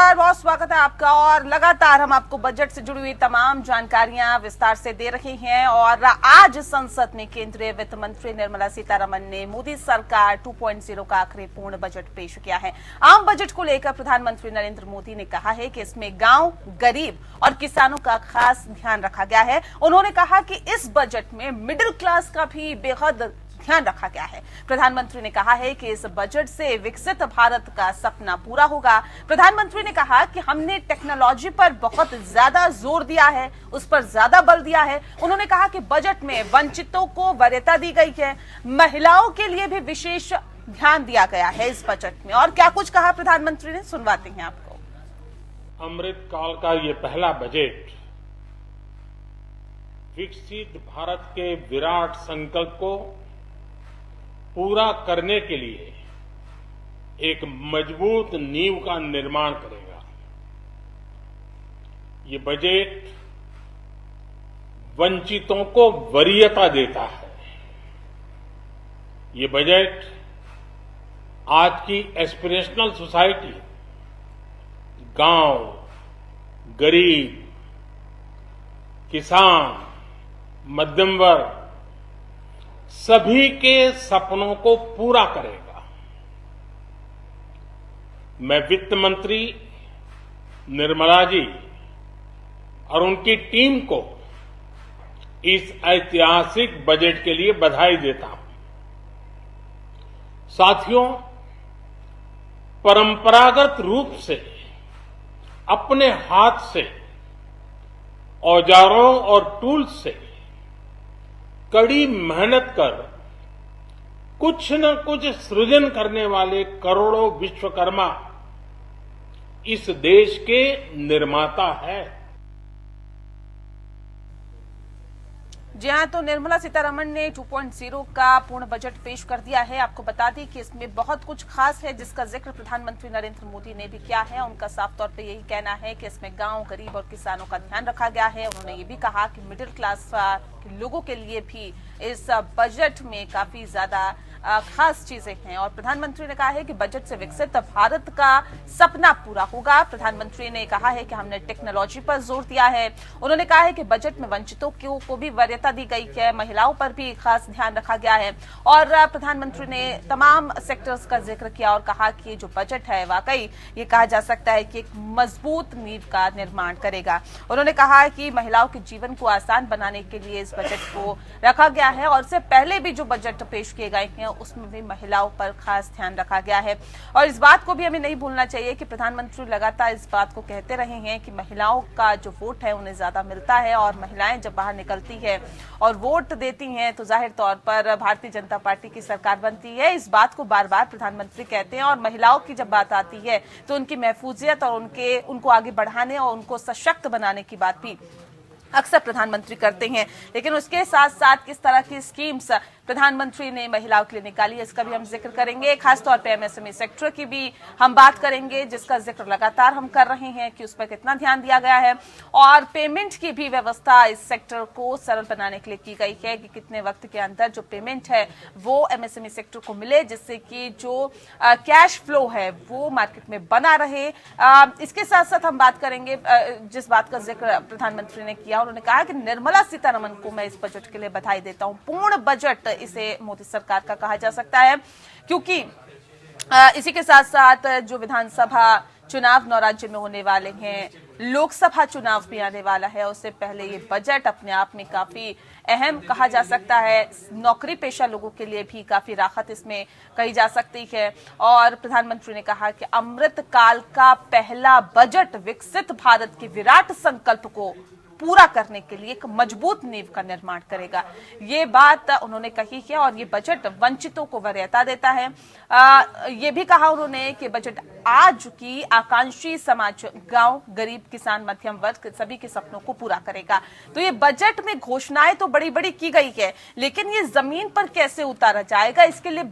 नमस्कार, बहुत स्वागत है आपका। और लगातार हम आपको बजट से जुड़ी हुई तमाम जानकारियां विस्तार से दे रहे हैं। और आज संसद में केंद्रीय वित्त मंत्री निर्मला सीतारमण ने मोदी सरकार 2.0 का आखिरी पूर्ण बजट पेश किया है। आम बजट को लेकर प्रधानमंत्री नरेंद्र मोदी ने कहा है कि इसमें गांव, गरीब और किसानों का खास ध्यान रखा गया है। उन्होंने कहा कि इस बजट में मिडिल क्लास का भी बेहद ध्यान रखा गया है। प्रधानमंत्री ने कहा है कि इस बजट से विकसित भारत का सपना पूरा होगा। प्रधानमंत्री ने कहा कि हमने टेक्नोलॉजी पर बहुत ज्यादा जोर दिया है, उस पर ज्यादा बल दिया है। उन्होंने कहा कि बजट में वंचितों को वरीयता दी गई है, महिलाओं के लिए भी विशेष ध्यान दिया गया है इस बजट में। और क्या कुछ कहा प्रधानमंत्री ने, सुनवाते हैं आपको। अमृत काल का ये पहला बजट विकसित भारत के विराट संकल्प को पूरा करने के लिए एक मजबूत नींव का निर्माण करेगा। ये बजट वंचितों को वरीयता देता है। ये बजट आज की एस्पिरेशनल सोसाइटी, गांव, गरीब, किसान, मध्यम वर्ग सभी के सपनों को पूरा करेगा। मैं वित्त मंत्री निर्मला जी और उनकी टीम को इस ऐतिहासिक बजट के लिए बधाई देता हूं। साथियों, परंपरागत रूप से अपने हाथ से औजारों और टूल्स से कड़ी मेहनत कर कुछ न कुछ सृजन करने वाले करोड़ों विश्वकर्मा इस देश के निर्माता है। जी हाँ, तो निर्मला सीतारमण ने 2.0 का पूर्ण बजट पेश कर दिया है। आपको बता दें कि इसमें बहुत कुछ खास है जिसका जिक्र प्रधानमंत्री नरेंद्र मोदी ने भी किया है। उनका साफ तौर पे यही कहना है कि इसमें गांव, गरीब और किसानों का ध्यान रखा गया है। उन्होंने ये भी कहा कि मिडिल क्लास के लोगों के लिए भी इस बजट में काफी ज्यादा खास चीजें हैं। और प्रधानमंत्री ने कहा है कि बजट से विकसित भारत का सपना पूरा होगा। प्रधानमंत्री ने कहा है कि हमने टेक्नोलॉजी पर जोर दिया है। उन्होंने कहा है कि बजट में वंचितों को भी वरीयता दी गई है, महिलाओं पर भी खास ध्यान रखा गया है। और प्रधानमंत्री ने तमाम सेक्टर्स का जिक्र किया और कहा कि ये जो बजट है वाकई ये कहा जा सकता है कि एक मजबूत नींव का निर्माण करेगा। उन्होंने कहा है कि महिलाओं के जीवन को आसान बनाने के लिए इस बजट को रखा गया है। और इससे पहले भी जो बजट पेश किए गए हैं उसमें भी महिलाओं पर खास ध्यान रखा गया है। और इस बात को भी हमें नहीं भूलना चाहिए कि प्रधानमंत्री लगातार इस बात को कहते रहे हैं कि महिलाओं का जो वोट है उन्हें ज्यादा मिलता है। और महिलाएं जब बाहर निकलती है और वोट देती हैं तो जाहिर तौर पर भारतीय जनता पार्टी की सरकार बनती है। इस बात को बार बार प्रधानमंत्री कहते हैं। और महिलाओं की जब बात आती है तो उनकी महफूजियत और उनको आगे बढ़ाने और उनको सशक्त बनाने की बात भी अक्सर प्रधानमंत्री करते हैं। लेकिन उसके साथ साथ किस तरह की स्कीम्स प्रधानमंत्री ने महिलाओं के लिए निकाली, इसका भी हम जिक्र करेंगे। खासतौर पे एमएसएमई सेक्टर की भी हम बात करेंगे, जिसका जिक्र लगातार हम कर रहे हैं कि उस पर कितना ध्यान दिया गया है। और पेमेंट की भी व्यवस्था इस सेक्टर को सरल बनाने के लिए की गई है कि कितने वक्त के अंदर जो पेमेंट है वो एमएसएमई सेक्टर को मिले, जिससे कि जो कैश फ्लो है वो मार्केट में बना रहे। इसके साथ साथ हम बात करेंगे जिस बात का जिक्र प्रधानमंत्री ने किया, उन्होंने कहा कि निर्मला सीतारमण को मैं इस बजट के लिए बधाई देता हूं। पूर्ण बजट इसे मोदी सरकार का कहा जा सकता है, क्योंकि इसी के साथ साथ जो विधानसभा चुनाव 9 राज्य में होने वाले हैं, लोकसभा चुनाव भी आने वाला है, उससे पहले ये बजट अपने आप में काफी अहम कहा जा सकता है। नौकरी पेशा लोगों के लिए भी काफी राहत इसमें कही जा सकती है। और प्रधानमंत्री ने कहा कि अमृत काल का पहला बजट विकसित भारत के विराट संकल्प को पूरा करने के लिए एक मजबूत नींव का निर्माण करेगा। ये बात उन्होंने कही है। और ये बजट वंचितों को वरीयता देता है। ये भी कहा उन्होंने कि बजट आज की आकांक्षी समाज, गांव, गरीब, किसान, मध्यम वर्ग सभी के सपनों को पूरा करेगा। तो ये बजट में घोषणाएं तो बड़ी बड़ी की गई है, लेकिन ये जमीन पर कैसे उतारा जाएगा, इसके लिए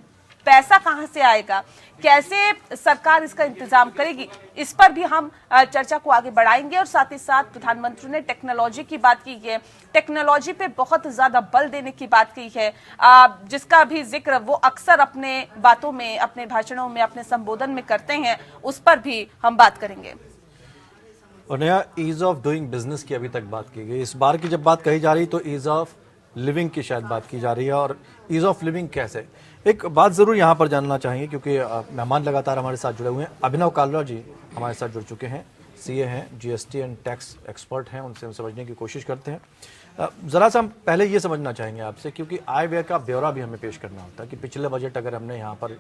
पैसा कहां से आएगा, कैसे सरकार इसका इंतजाम करेगी, इस पर भी हम चर्चा को आगे बढ़ाएंगे। और साथ ही साथ प्रधानमंत्री ने टेक्नोलॉजी की बात की है, टेक्नोलॉजी पे बहुत ज्यादा बल देने की बात की है, जिसका भी जिक्र वो अक्सर अपने बातों में, अपने भाषणों में, अपने संबोधन में करते हैं, उस पर भी हम बात करेंगे। और नया ईज ऑफ डूइंग बिजनेस की अभी तक बात की गई। इस बार की जब बात कही जा रही तो ईज ऑफ लिविंग की शायद बात की जा रही है। और ईज ऑफ लिविंग कैसे, एक बात ज़रूर यहाँ पर जानना चाहेंगे क्योंकि मेहमान लगातार हमारे साथ जुड़े हुए हैं। अभिनव कालरा जी हमारे साथ जुड़ चुके हैं, सीए हैं, जीएसटी एंड टैक्स एक्सपर्ट हैं, उनसे हम समझने की कोशिश करते हैं। ज़रा सा हम पहले ये समझना चाहेंगे आपसे, क्योंकि आय व्यय का ब्यौरा भी हमें पेश करना होता है कि पिछले बजट अगर हमने यहाँ पर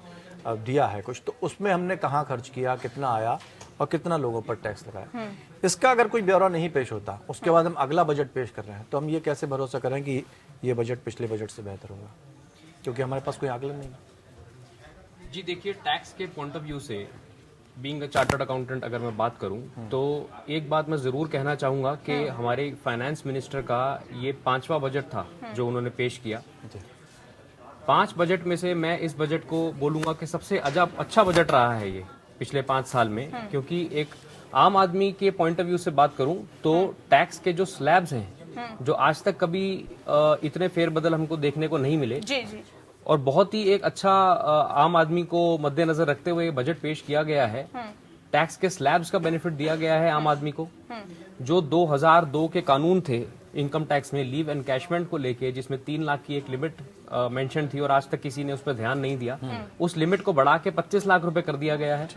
दिया है कुछ, तो उसमें हमने कहाँ खर्च किया, कितना आया और कितना लोगों पर टैक्स लगाया। इसका अगर कोई ब्यौरा नहीं पेश होता, उसके बाद हम अगला बजट पेश कर रहे हैं, तो हम ये कैसे भरोसा करें कि ये बजट पिछले बजट से बेहतर होगा, क्योंकि हमारे पास कोई आकलन नहीं है। जी देखिए, टैक्स के पॉइंट ऑफ व्यू से बीइंग अ चार्टर्ड अकाउंटेंट अगर मैं बात करूं तो एक बात मैं जरूर कहना चाहूंगा कि हमारे फाइनेंस मिनिस्टर का ये 5वां बजट था जो उन्होंने पेश किया। 5 बजट में से मैं इस बजट को बोलूंगा कि सबसे अच्छा बजट रहा है ये पिछले 5 साल में, क्योंकि एक आम आदमी के पॉइंट ऑफ व्यू से बात करूं तो टैक्स के जो स्लैब्स हैं जो आज तक कभी इतने फेरबदल हमको देखने को नहीं मिले, जी जी, और बहुत ही एक अच्छा आम आदमी को मद्देनजर रखते हुए बजट पेश किया गया है। टैक्स के स्लैब्स का बेनिफिट दिया गया है आम आदमी को। जो 2002 के कानून थे इनकम टैक्स में लीव एनकैशमेंट को लेके, जिसमें 3 लाख की एक लिमिट मेंशन थी और आज तक किसी ने उस पर ध्यान नहीं दिया, उस लिमिट को बढ़ा के 25 लाख रुपए कर दिया गया है।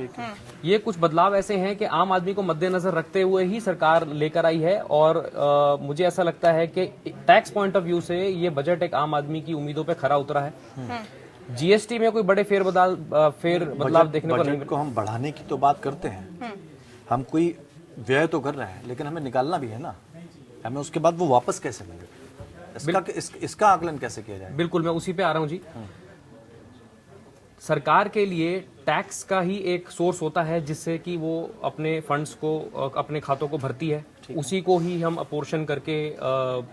ये कुछ बदलाव ऐसे हैं कि आम आदमी को मद्देनजर रखते हुए ही सरकार लेकर आई है, और मुझे ऐसा लगता है कि टैक्स पॉइंट ऑफ व्यू से ये बजट एक आम आदमी की उम्मीदों पे खरा उतरा है। जीएसटी में कोई बड़े बदलाव देखने को नहीं बजट को हम बढ़ाने की तो बात करते हैं, हम कोई व्यय तो कर रहे हैं, लेकिन हमें निकालना भी है ना, हमें उसके बाद वो वापस कैसे मिले, इसका आकलन कैसे किया जाए। बिल्कुल, मैं उसी पे आ रहा हूं जी। सरकार के लिए टैक्स का ही एक सोर्स होता है जिससे कि वो अपने फंड्स को, अपने खातों को भरती है, उसी को ही हम अपोर्शन करके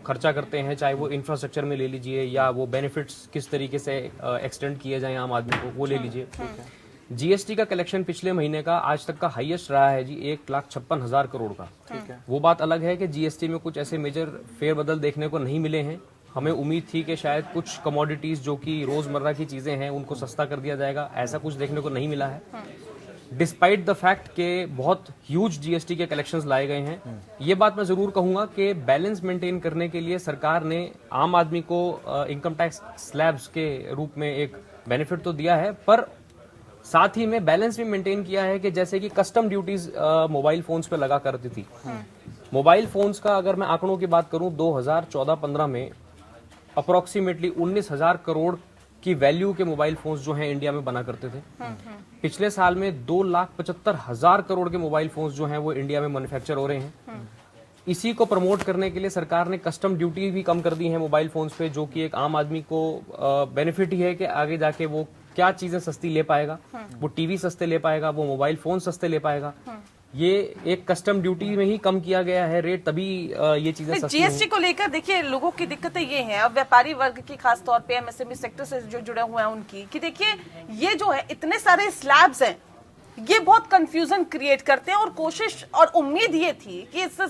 खर्चा करते हैं, चाहे वो इंफ्रास्ट्रक्चर में ले लीजिए या वो बेनिफिट्स किस तरीके से एक्सटेंड किए जाएं आम आदमी को, वो ले लीजिए। जीएसटी का कलेक्शन पिछले महीने का आज तक का हाईएस्ट रहा है जी, 1,56,000 करोड़ का। वो बात अलग है कि जीएसटी में कुछ ऐसे मेजर फेरबदल देखने को नहीं मिले हैं। हमें उम्मीद थी कि शायद कुछ कमोडिटीज जो कि रोजमर्रा की चीजें हैं उनको सस्ता कर दिया जाएगा, ऐसा कुछ देखने को नहीं मिला है। डिस्पाइट द फैक्ट के बहुत ह्यूज जीएसटी के कलेक्शंस लाए गए हैं। ये बात मैं जरूर कहूंगा कि बैलेंस मेंटेन करने के लिए सरकार ने आम आदमी को इनकम टैक्स स्लैब्स के रूप में एक बेनिफिट तो दिया है, पर साथ ही में बैलेंस भी मेंटेन किया है कि जैसे कि कस्टम ड्यूटीज मोबाइल फोन्स पे लगा करती थी। मोबाइल फोन्स का अगर मैं आंकड़ों की बात करूं, 2014-15 में अप्रोक्सीमेटली 19,000 करोड़ की वैल्यू के मोबाइल फोन्स जो हैं इंडिया में बना करते थे। पिछले साल में 2,75,000 करोड़ के मोबाइल फोन्स जो हैं वो इंडिया में मैन्युफैक्चर हो रहे हैं। इसी को प्रमोट करने के लिए सरकार ने कस्टम ड्यूटी भी कम कर दी है मोबाइल फोन्स पे, जो कि एक आम आदमी को बेनिफिट ही है कि आगे जाके वो क्या चीजें सस्ती ले पाएगा, वो टीवी सस्ते ले पाएगा, वो मोबाइल फोन सस्ते ले पाएगा। ये एक कस्टम ड्यूटी में ही कम किया गया है रेट, तभी ये चीजें सस्ती जीएसटी को लेकर देखिए लोगों की दिक्कतें ये हैं, अब व्यापारी वर्ग की खास तौर पे एमएसएमई सेक्टर से जो जुड़े हुए हैं उनकी, कि देखिए ये जो है इतने सारे स्लैब्स हैं, ये बहुत कंफ्यूजन क्रिएट करते हैं, और कोशिश और उम्मीद ये थी कि इस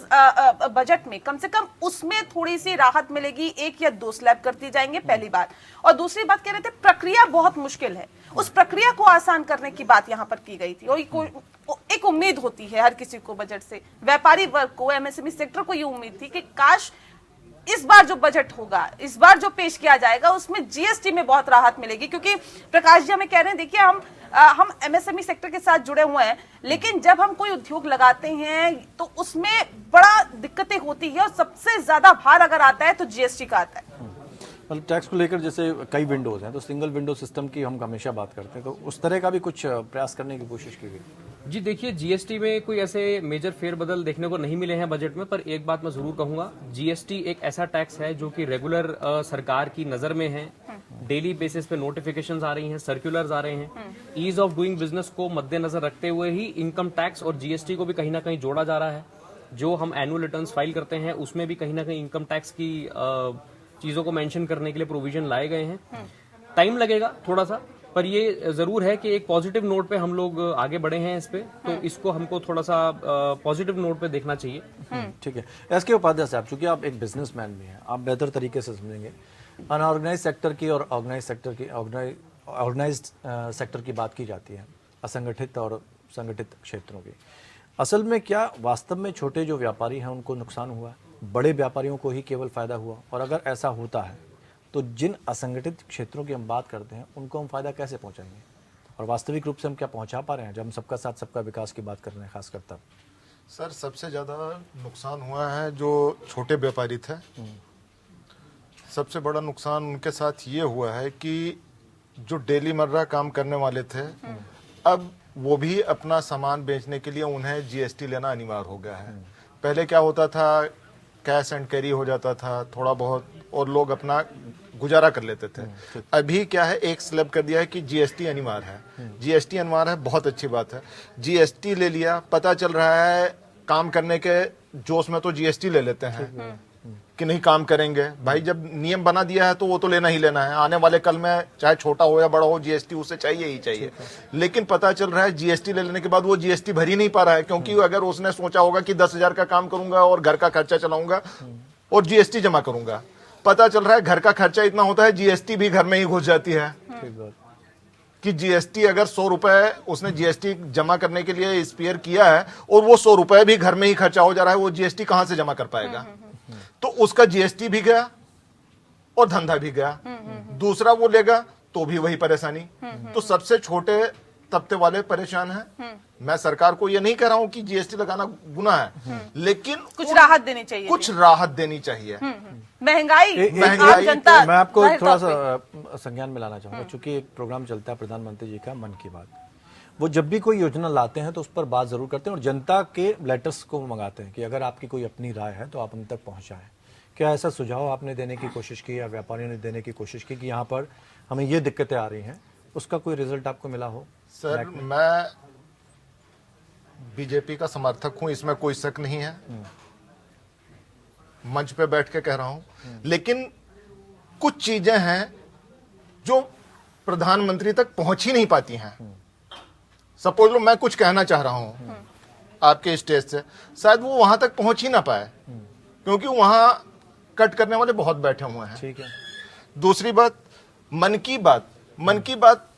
बजट में कम से कम उसमें थोड़ी सी राहत मिलेगी, 1 या 2 स्लैब कर दी जाएंगे, पहली बात। और दूसरी बात कह रहे थे प्रक्रिया बहुत मुश्किल है, उस प्रक्रिया को आसान करने की बात यहाँ पर की गई थी। और एक उम्मीद होती है हर किसी को बजट से, व्यापारी वर्ग को, एमएसएमई सेक्टर को ये उम्मीद थी कि काश इस बार जो बजट होगा, इस बार जो पेश किया जाएगा, उसमें जीएसटी में बहुत राहत मिलेगी। क्योंकि प्रकाश जी हमें कह रहे हैं, देखिए हम एमएसएमई सेक्टर के साथ जुड़े हुए हैं, लेकिन जब हम कोई उद्योग लगाते हैं तो उसमें बड़ा दिक्कतें होती है, और सबसे ज्यादा भार अगर आता है तो जीएसटी का आता है। मतलब टैक्स को लेकर जैसे कई विंडोज हैं, तो सिंगल विंडो सिस्टम की हम हमेशा बात करते हैं, तो उस तरह का भी कुछ प्रयास करने की कोशिश की गई। जी देखिए, जीएसटी में कोई ऐसे मेजर फेरबदल देखने को नहीं मिले हैं बजट में, पर एक बात मैं जरूर कहूंगा, जीएसटी एक ऐसा टैक्स है जो कि रेगुलर सरकार की नजर में है। डेली बेसिस पे नोटिफिकेशंस आ रही हैं, सर्कुलर्स आ रहे हैं। ईज ऑफ डूइंग बिजनेस को मद्देनजर रखते हुए ही इनकम टैक्स और जीएसटी को भी कहीं ना कहीं जोड़ा जा रहा है। जो हम एनुअल रिटर्न्स फाइल करते हैं उसमें भी कहीं ना कहीं इनकम टैक्स की चीजों को मेंशन करने के लिए प्रोविजन लाए गए हैं। टाइम लगेगा थोड़ा सा, पर ये जरूर है कि एक पॉजिटिव नोट पे हम लोग आगे बढ़े हैं इस पे, तो इसको हमको थोड़ा सा पॉजिटिव नोट पे देखना चाहिए। ठीक है। एस के उपाध्याय साहब, चूंकि आप एक बिजनेसमैन भी हैं, आप बेहतर तरीके से समझेंगे अनऑर्गेनाइज सेक्टर की और ऑर्गेनाइज्ड सेक्टर की बात की जाती है, असंगठित और संगठित क्षेत्रों की। असल में क्या वास्तव में छोटे जो व्यापारी हैं उनको नुकसान हुआ है, बड़े व्यापारियों को ही केवल फायदा हुआ? और अगर ऐसा होता है तो जिन असंगठित क्षेत्रों की हम बात करते हैं उनको हम फायदा कैसे पहुंचाएंगे, और वास्तविक रूप से हम क्या पहुंचा पा रहे हैं जब हम सबका साथ सबका विकास की बात कर रहे हैं? खासकर तब सर सबसे ज़्यादा नुकसान हुआ है जो छोटे व्यापारी थे। सबसे बड़ा नुकसान उनके साथ ये हुआ है कि जो डेली मर्रा काम करने वाले थे, अब वो भी अपना सामान बेचने के लिए उन्हें जीएसटी लेना अनिवार्य हो गया है। पहले क्या होता था, कैश एंड कैरी हो जाता था थोड़ा बहुत और लोग अपना गुजारा कर लेते थे। अभी क्या है, एक स्लैब कर दिया है कि जीएसटी अनिवार्य है। जीएसटी अनिवार्य है, बहुत अच्छी बात है। जीएसटी ले लिया, पता चल रहा है काम करने के जोश में तो जीएसटी ले लेते हैं कि नहीं काम करेंगे। भाई जब नियम बना दिया है तो वो तो लेना ही लेना है, आने वाले कल में चाहे छोटा हो या बड़ा हो जीएसटी उसे चाहिए ही चाहिए। लेकिन पता चल रहा है जीएसटी ले लेने के बाद वो जीएसटी भर ही नहीं पा रहा है, क्योंकि अगर उसने सोचा होगा कि 10,000 का काम करूंगा और घर का खर्चा चलाऊंगा और जीएसटी जमा करूंगा, पता चल रहा है घर का खर्चा इतना होता है जीएसटी भी घर में ही घुस जाती है। कि जीएसटी अगर 100 रुपए उसने जीएसटी जमा करने के लिए स्पेयर किया है और वो 100 रुपए भी घर में ही खर्चा हो जा रहा है, वो जीएसटी कहां से जमा कर पाएगा? तो उसका जीएसटी भी गया और धंधा भी गया। दूसरा वो लेगा तो भी वही परेशानी। तो सबसे छोटे तबके वाले परेशान हैं। मैं सरकार को ये नहीं कह रहा हूं कि जीएसटी लगाना गुनाह है, लेकिन कुछ राहत देनी चाहिए, कुछ राहत देनी चाहिए। महंगाई महंगाई आम जनता मैं आपको जाहिर थोड़ा तौर पे- सा संज्ञान में लाना चाहूंगा, चूंकि एक प्रोग्राम चलता है प्रधानमंत्री जी का मन की बात, वो जब भी कोई योजना लाते हैं तो उस पर बात जरूर करते हैं और जनता के लेटर्स को मंगाते हैं कि अगर आपकी कोई अपनी राय है तो आप उन तक पहुंचाएं। क्या ऐसा सुझाव आपने देने की कोशिश की या व्यापारियों ने देने की कोशिश की कि यहाँ पर हमें ये दिक्कतें आ रही हैं, उसका कोई रिजल्ट आपको मिला हो? सर मैं बीजेपी का समर्थक हूं, इसमें कोई शक नहीं है, मंच पे बैठ के कह रहा हूं। लेकिन कुछ चीजें हैं जो प्रधानमंत्री तक पहुंच ही नहीं पाती हैं। सपोज लो मैं कुछ कहना चाह रहा हूं आपके स्टेज से, शायद वो वहां तक पहुंच ही ना पाए क्योंकि वहां कट करने वाले बहुत बैठे हुए हैं। ठीक है। दूसरी बात, मन की बात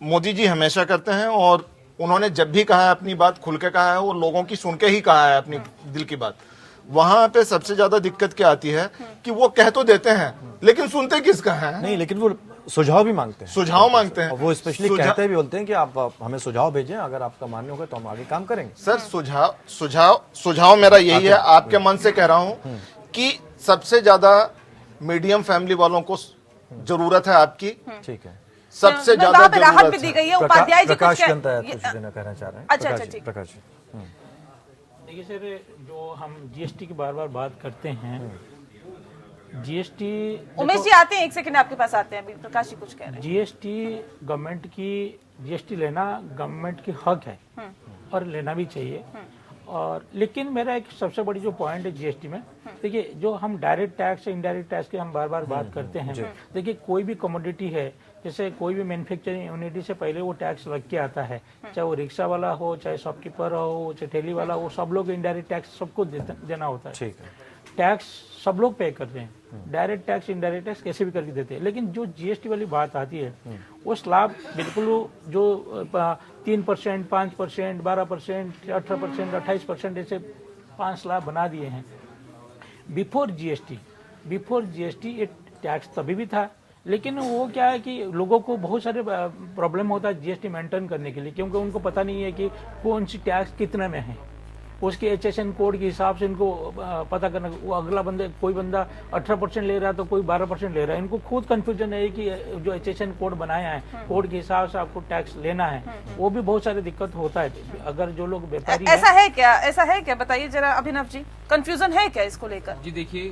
मोदी जी हमेशा करते हैं और उन्होंने जब भी कहा है अपनी बात खुल के कहा है और लोगों की सुन के ही कहा है अपनी दिल की बात। वहां पे सबसे ज्यादा दिक्कत क्या आती है कि वो कह तो देते हैं लेकिन सुनते किसका है? नहीं, लेकिन वो सुझाव भी मांगते हैं। सुझाव मांगते हैं। और वो स्पेशली कहते भी बोलते हैं कि आप हमें सुझाव भेजें, अगर आपका मान्य होगा तो हम आगे काम करेंगे। सर सुझाव मेरा यही है, आपके मन से कह रहा हूं कि सबसे ज्यादा मीडियम फैमिली वालों को जरूरत है आपकी। ठीक है। सबसे वहाँ ज्यादा पे राहत भी जरूरत दी है। गई है। उपाध्याय जी कुछ प्रकाश कह- जनता ये- कुछ देना कहना चाह रहे हैं। अच्छा, प्रकाश अच्छा, जी, ठीक। प्रकाश जी। देखिए सर, जो हम जीएसटी की बार बार बात करते हैं, जीएसटी उमेश जी आते हैं, एक सेकंड आपके पास आते हैं। अभी प्रकाश जी कुछ कह रहे हैं। जीएसटी गवर्नमेंट की, जीएसटी लेना गवर्नमेंट की हक है और लेना भी चाहिए। और लेकिन मेरा एक सबसे बड़ी जो पॉइंट है जीएसटी में, देखिए जो हम डायरेक्ट टैक्स इनडायरेक्ट टैक्स की हम बार बार बात करते हैं, देखिए कोई भी कमोडिटी है, जैसे कोई भी मैन्युफैक्चरिंग यूनिटी से पहले वो टैक्स लग के आता है, चाहे वो रिक्शा वाला हो, चाहे शॉपकीपर हो, चाहे ठेली वाला हो, सब लोग इनडायरेक्ट टैक्स सबको देना होता है। ठीक है। टैक्स सब लोग पे करते हैं, डायरेक्ट टैक्स इनडायरेक्ट टैक्स कैसे भी करके देते हैं। लेकिन जो जीएसटी वाली बात आती है वो स्लैब बिल्कुल जो 3%, 5%, 12%, 18%, 28% ऐसे 5 स्लैब बना दिए हैं। बिफोर जीएसटी ये टैक्स तभी भी था, लेकिन वो क्या है कि लोगों को बहुत सारे प्रॉब्लम होता है जीएसटी मेंटेन करने के लिए, क्योंकि उनको पता नहीं है कि कौन सी टैक्स कितने में है। उसके एचएसएन कोड के हिसाब से इनको पता करना, वो अगला कोई बंदा 18% ले रहा है तो कोई 12% ले रहा है। इनको खुद कंफ्यूजन है कि जो एचएसएन कोड बनाया है कोड के हिसाब से आपको टैक्स लेना है, वो भी बहुत सारी दिक्कत होता है। अगर जो लोग व्यापारी ऐसा है क्या बताइए जरा अभिनव जी, कंफ्यूजन है क्या इसको लेकर? जी देखिए,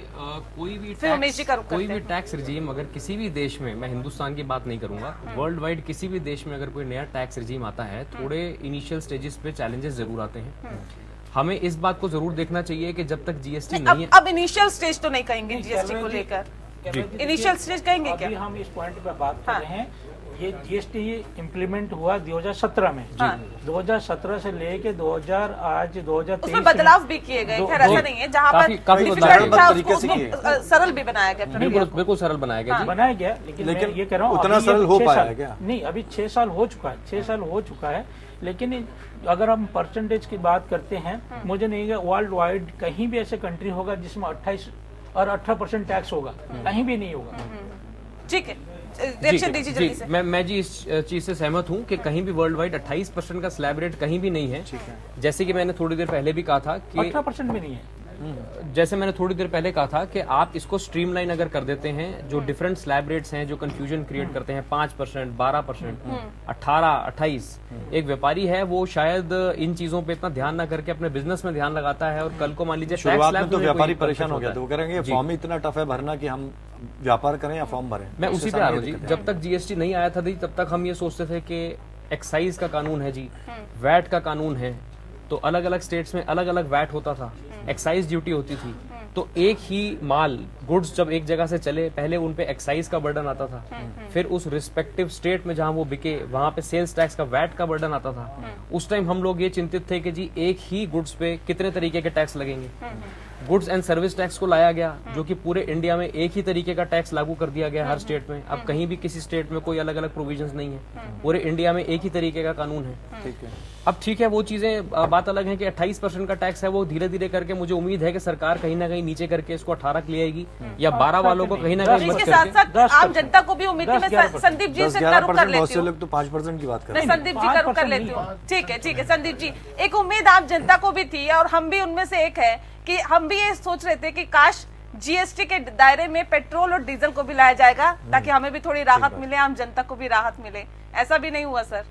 फिर उमेश जी का रुख कोई करते भी हैं। टैक्स रिजीम अगर किसी भी देश में, मैं हिंदुस्तान की बात नहीं करूंगा, वर्ल्ड वाइड किसी भी देश में अगर कोई नया टैक्स रिजीम आता है, थोड़े इनिशियल स्टेजेस पे चैलेंजेस जरूर आते हैं। हमें इस बात को जरूर देखना चाहिए कि जब तक जीएसटी नहीं है, अब इनिशियल स्टेज तो नहीं कहेंगे जीएसटी को लेकर, इनिशियल स्टेज कहेंगे अभी क्या? हम इस पॉइंट पे बात कर रहे हैं ये जीएसटी इम्प्लीमेंट हुआ 2017 में। 2017 से लेके 2023 उसमें बदलाव भी किए गए, खैर ऐसा नहीं है, जहाँ पर काफी डिफिकल्ट था तरीके से किए। उसको सरल भी बनाया गया प्रक्रिया को। बिल्कुल सरल बनाया गया जी। बनाया गया, लेकिन मैं ये कह रहा हूँ उतना अभी ये सरल हो 6 पाया साल- क्या? नहीं, अभी 6 साल हो चुका है, 6 साल हो चुका है। लेकिन अगर हम परसेंटेज की बात करते हैं, मुझे नहीं वर्ल्ड वाइड कहीं भी ऐसे कंट्री होगा जिसमें 28 और 18% टैक्स होगा, कहीं भी नहीं होगा। ठीक है, रिएक्शन दीजिए जल्दी से। मैं जी इस चीज से सहमत हूँ कि कहीं भी वर्ल्ड वाइड 28% का स्लैब रेट कहीं भी नहीं है। जैसे कि मैंने थोड़ी देर पहले भी कहा था कि 18% भी नहीं है। जैसे मैंने थोड़ी देर पहले कहा था कि आप इसको स्ट्रीमलाइन अगर कर देते हैं, जो डिफरेंट स्लैब रेट्स हैं जो कंफ्यूजन क्रिएट करते हैं, 5%, 12%, 18, 28, एक व्यापारी है वो शायद इन चीजों पे इतना ध्यान ना करके अपने बिजनेस में ध्यान लगाता है, और कल को मान लीजिए टैक्स शुरुआत स्लैब में तो में व्यापारी कोई परेशान हो गया था, वो कह रहे हैं फॉर्म ही इतना टफ है भरना कि हम व्यापार करें या फॉर्म भरें। मैं उससे उसी पे आ रहा हूँ सामने जी। दिक्कत है। जब तक जीएसटी नहीं आया था जी, तब तक हम ये सोचते थे कि एक्साइज का कानून है जी, वैट का कानून है, तो अलग अलग स्टेट्स में अलग अलग वैट होता था, एक्साइज ड्यूटी होती थी। तो एक ही माल गुड्स जब एक जगह से चले, पहले उन पे एक्साइज का बर्डन आता था, फिर उस रिस्पेक्टिव स्टेट में जहां वो बिके वहां पे सेल्स टैक्स का वैट का बर्डन आता था। उस टाइम हम लोग ये चिंतित थे कि जी एक ही गुड्स पे कितने तरीके के टैक्स लगेंगे। गुड्स एंड सर्विस टैक्स को लाया गया, जो कि पूरे इंडिया में एक ही तरीके का टैक्स लागू कर दिया गया हर स्टेट में। अब कहीं भी किसी स्टेट में कोई अलग अलग प्रोविजंस नहीं है, पूरे इंडिया में एक ही तरीके का कानून है। ठीक है। अब ठीक है, वो चीजें बात अलग है कि 28% का टैक्स है, वो धीरे धीरे करके मुझे उम्मीद है कि सरकार कहीं ना कहीं नीचे करके इसको 18 ले आएगी, या 12 वालों को कहीं ना कहीं मत इसके साथ करके। साथ आम जनता को भी उम्मीद है। मैं संदीप जी से रुक कर 10-11% बहुत लेती से हूँ। लोग तो 5% की बात कर रहे नहीं, हैं। संदीप जी का रुक कर 5% लेती नहीं हूँ। ठीक है संदीप जी, एक उम्मीद आम जनता को भी थी और हम भी उनमें से एक है कि हम भी ये सोच रहे थे कि काश जीएसटी के दायरे में पेट्रोल और डीजल को भी लाया जाएगा, ताकि हमें भी थोड़ी राहत मिले, आम जनता को भी राहत मिले। ऐसा भी नहीं हुआ सर।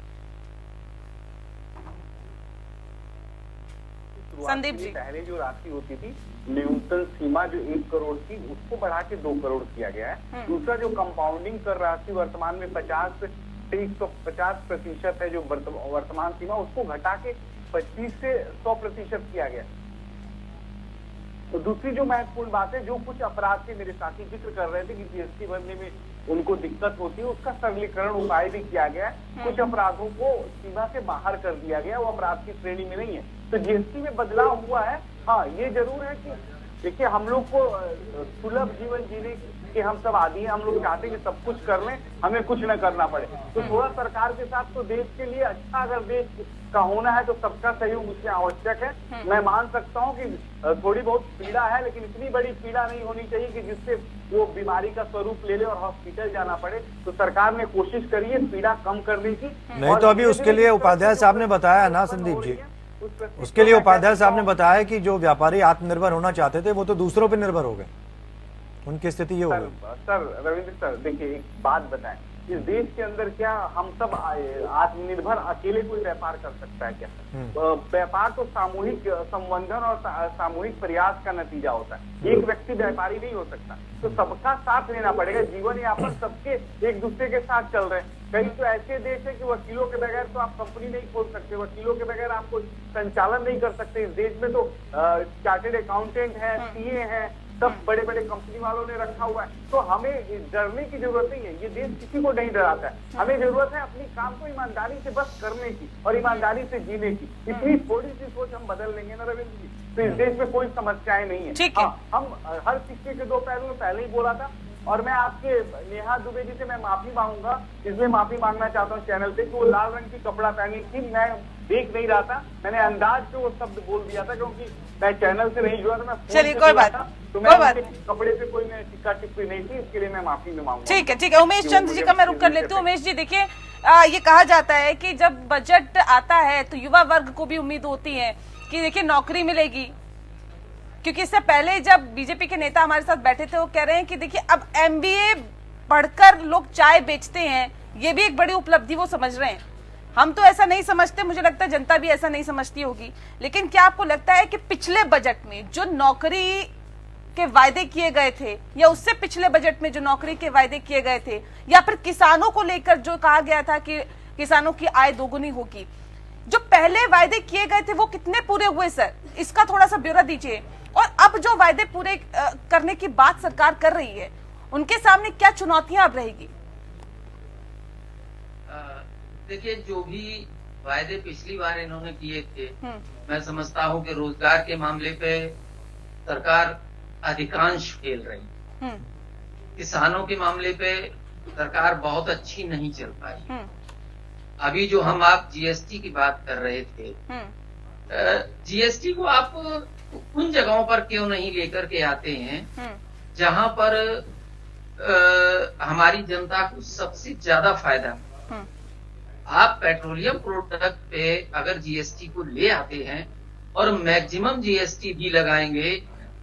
संदीप जी, पहले जो राशि होती थी न्यूनतम सीमा जो 1 करोड़ थी, उसको बढ़ा के 2 करोड़ किया गया है। दूसरा जो कंपाउंडिंग कर राशि वर्तमान में 50 से 150% है, जो वर्तमान सीमा, उसको घटा के 25 से 100% किया गया। तो दूसरी जो महत्वपूर्ण बात है, जो कुछ अपराध के मेरे साथी जिक्र कर रहे थे कि जीएसटी भरने में उनको दिक्कत होती है, उसका सरलीकरण उपाय भी किया गया है। कुछ अपराधों को सीमा से बाहर कर दिया गया, वो अपराध की श्रेणी में नहीं है। तो जीएसटी में बदलाव हुआ है। हाँ, ये जरूर है कि देखिए, हम लोग को सुलभ जीवन जीने के हम सब आदी हैं, हम लोग चाहते हैं कि सब कुछ कर लें, हमें कुछ न करना पड़े। तो थोड़ा सरकार के साथ तो देश के लिए अच्छा, अगर देश का होना है तो सबका सहयोग उसमें आवश्यक है। मैं मान सकता हूँ कि थोड़ी बहुत पीड़ा है, लेकिन इतनी बड़ी पीड़ा नहीं होनी चाहिए कि जिससे वो बीमारी का स्वरूप ले ले और हॉस्पिटल जाना पड़े। तो सरकार ने कोशिश करी है पीड़ा कम करने की। नहीं तो अभी उसके लिए उपाध्याय साहब ने बताया ना संदीप जी, उसके लिए उपाध्याय साहब ने बताया कि जो व्यापारी आत्मनिर्भर होना चाहते थे वो तो दूसरों पे निर्भर हो गए, उनकी स्थिति ये हो गई। सर रविंद्र सर, देखिए एक बात बताएं, इस देश के अंदर क्या हम सब आत्मनिर्भर अकेले कोई व्यापार कर सकता है क्या? व्यापार तो सामूहिक संबंधन और सामूहिक प्रयास का नतीजा होता है। एक व्यक्ति व्यापारी नहीं हो सकता, तो सबका साथ लेना पड़ेगा। जीवन यापन सबके एक दूसरे के साथ चल रहे हैं। कई तो ऐसे देश है कि वकीलों के बगैर तो आप कंपनी नहीं खोल सकते, वकीलों के बगैर आप कोई संचालन नहीं कर सकते। इस देश में तो चार्टेड अकाउंटेंट है, सीए है, सब बड़े बड़े कंपनी वालों ने रखा हुआ है। तो हमें डरने की जरूरत नहीं है, ये देश किसी को नहीं डराता है। हमें जरूरत है अपनी काम को ईमानदारी से बस करने की और ईमानदारी से जीने की। इतनी थोड़ी सी सोच हम बदल लेंगे ना रविंद्र जी, तो इस देश में कोई समस्याएं नहीं है। ठीक है। हम हर सिक्के के दो पहलू में पहले ही बोला था। और मैं आपके नेहा दुबे जी से मैं माफी मांगूंगा, इसलिए माफी मांगना चाहता हूँ चैनल पे, कि वो लाल रंग की कपड़ा पहनी थी, मैं देख नहीं रहा था, मैंने अंदाज से वो शब्द बोल दिया था, क्योंकि मैं चैनल से नहीं जुड़ा था, मैं फोन चलिए, से कोई जुड़ा बात था, नहीं, तो कोई मैं बात उनके कपड़े पे कोई मैं टिक्का टिप्पणी नहीं थी, इसके लिए मैं माफी में मांगूंगा। ठीक है। उमेश चंद्र जी का मैं रुक कर लेती हूँ। उमेश जी, देखिए, ये कहा जाता है कि जब बजट आता है तो युवा वर्ग को भी उम्मीद होती है कि देखिए नौकरी मिलेगी, क्योंकि इससे पहले जब बीजेपी के नेता हमारे साथ बैठे थे वो कह रहे हैं कि देखिए अब एमबीए पढ़कर लोग चाय बेचते हैं, ये भी एक बड़ी उपलब्धि वो समझ रहे हैं। हम तो ऐसा नहीं समझते, मुझे लगता है जनता भी ऐसा नहीं समझती होगी। लेकिन क्या आपको लगता है कि पिछले बजट में जो नौकरी के वायदे किए गए थे, या उससे पिछले बजट में जो नौकरी के वायदे किए गए थे, या फिर किसानों को लेकर जो कहा गया था कि किसानों की आय दोगुनी होगी, जो पहले वायदे किए गए थे वो कितने पूरे हुए सर? इसका थोड़ा सा ब्यौरा दीजिए। और अब जो वायदे पूरे करने की बात सरकार कर रही है, उनके सामने क्या चुनौतियां अब रहेगी? देखिए, जो भी वायदे पिछली बार इन्होंने किए थे, मैं समझता हूँ कि रोजगार के मामले पे सरकार अधिकांश फेल रही। किसानों के मामले पे सरकार बहुत अच्छी नहीं चल पाई। अभी जो आप जीएसटी की बात कर रहे थे, जीएसटी को आप उन जगहों पर क्यों नहीं लेकर के आते हैं जहां पर हमारी जनता को सबसे ज्यादा फायदा। आप पेट्रोलियम प्रोडक्ट पे अगर जीएसटी को ले आते हैं और मैक्सिमम जीएसटी भी लगाएंगे,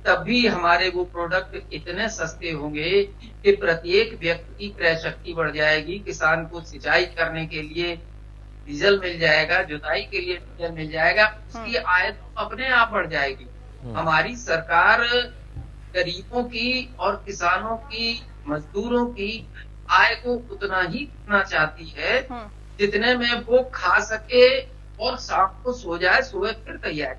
तब भी हमारे वो प्रोडक्ट इतने सस्ते होंगे कि प्रत्येक व्यक्ति की क्रय शक्ति बढ़ जाएगी। किसान को सिंचाई करने के लिए डीजल मिल जाएगा, जुताई के लिए डीजल मिल जाएगा, उसकी आय तो अपने आप बढ़ जाएगी। हमारी सरकार गरीबों की और किसानों की, मजदूरों की आय को उतना ही करना चाहती है जितने में वो खा सके और शाम को सो जाए, सुबह फिर तैयार।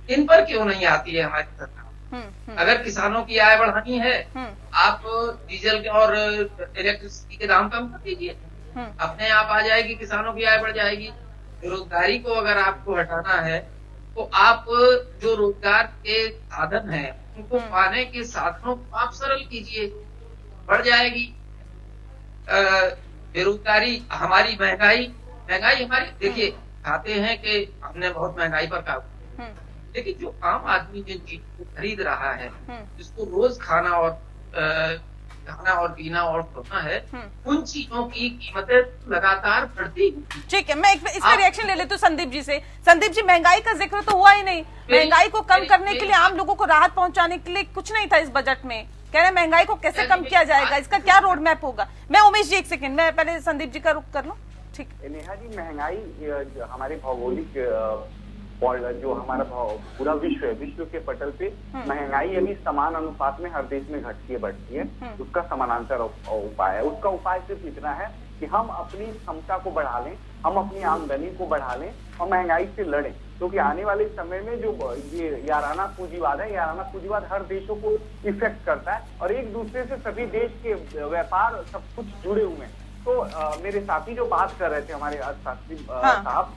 इन पर क्यों नहीं आती है हमारी सरकार? अगर किसानों की आय बढ़ानी है, आप डीजल के और इलेक्ट्रिसिटी के दाम कम कर दीजिए, अपने आप आ जाएगी, किसानों की आय बढ़ जाएगी। बेरोजगारी को अगर आपको हटाना है तो आप जो रोजगार के साधन हैं उनको पाने के साधनों को आप सरल कीजिए, बढ़ जाएगी। बेरोजगारी, हमारी महंगाई हमारी, देखिए खाते हैं कि हमने बहुत महंगाई पर काबू, लेकिन जो आम आदमी जिन चीजों को खरीद रहा है, जिसको रोज खाना और पीना और सोना है, उन चीजों की कीमतें लगातार बढ़ती। ठीक है, मैं इस पर रिएक्शन ले लेती हूँ संदीप जी से। संदीप जी, महंगाई का जिक्र तो हुआ ही नहीं। महंगाई को कम करने के लिए, आम लोगों को राहत पहुंचाने के लिए कुछ नहीं था इस बजट में। कह रहे महंगाई को कैसे कम किया जाएगा, इसका क्या रोड मैप होगा? मैं उमेश जी, एक सेकंड, मैं पहले संदीप जी का रुख कर लूं। ठीक, नेहा जी, महंगाई हमारे भौगोलिक जो हमारा पूरा विश्व है, विश्व के पटल पे महंगाई अभी समान अनुपात में हर देश में घटती है, बढ़ती है। उसका समानांतर उपाय है। उसका उपाय सिर्फ इतना है कि हम अपनी क्षमता को बढ़ा लें, हम अपनी आमदनी को बढ़ा लें और महंगाई से लड़ें। क्योंकि आने वाले समय में जो ये याराना पूंजीवाद है, याराना पूंजीवाद हर देशों को इफेक्ट करता है और एक दूसरे से सभी देश के व्यापार सब कुछ जुड़े हुए हैं। तो मेरे साथी जो बात कर रहे थे, हमारे अर्थशास्त्री साहब,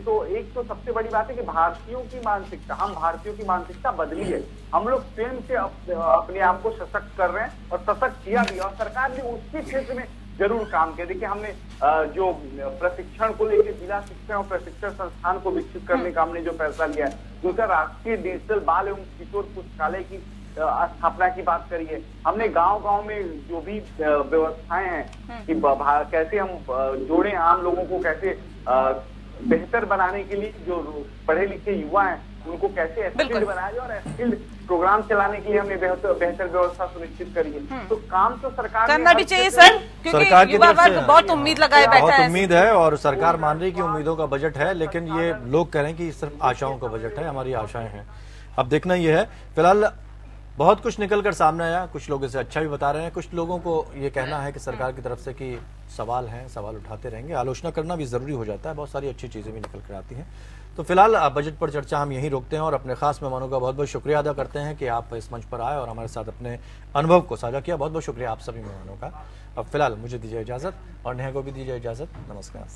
तो एक तो सबसे बड़ी बात है कि भारतीयों की मानसिकता, हम भारतीयों की मानसिकता बदली है। हम लोग स्वयं से अपने आप को सशक्त कर रहे हैं और सशक्त किया भी, और सरकार ने उसके क्षेत्र में जरूर काम किया। देखिए, हमने जो प्रशिक्षण को लेकर जिला शिक्षण और प्रशिक्षण संस्थान को विकसित करने का हमने जो फैसला लिया है, दूसरा राष्ट्रीय डिजिटल बाल एवं किशोर पुस्तकालय की स्थापना की बात करी है। हमने गांव-गांव में जो भी व्यवस्थाएं हैं कि कैसे हम जोड़े आम लोगों को, कैसे बेहतर बनाने के लिए जो पढ़े लिखे युवा हैं उनको कैसे स्किल्ड बनाया जाए, और स्किल्ड प्रोग्राम चलाने के लिए हमने बेहतर व्यवस्था सुनिश्चित करी है। तो काम तो सरकार करना भी चाहिए सर, क्योंकि युवा वर्ग बहुत उम्मीद लगाए बैठा है। बहुत उम्मीद है और सरकार मान रही है कि उम्मीदों का बजट है, लेकिन ये लोग कह रहे हैं कि सिर्फ आशाओं का बजट है। हमारी आशाएं हैं, अब देखना ये है। फिलहाल बहुत कुछ निकल कर सामने आया, कुछ लोग इसे अच्छा भी बता रहे हैं, कुछ लोगों को ये कहना है कि सरकार की तरफ से कि सवाल हैं, सवाल उठाते रहेंगे। आलोचना करना भी जरूरी हो जाता है, बहुत सारी अच्छी चीजें भी निकल कर आती हैं। तो फिलहाल बजट पर चर्चा हम यहीं रोकते हैं और अपने खास मेहमानों का बहुत बहुत शुक्रिया अदा करते हैं कि आप इस मंच पर आए और हमारे साथ अपने अनुभव को साझा किया। बहुत बहुत शुक्रिया आप सभी मेहमानों का। अब फिलहाल मुझे दीजिए इजाजत और नेहा को भी दीजिए इजाजत। नमस्कार।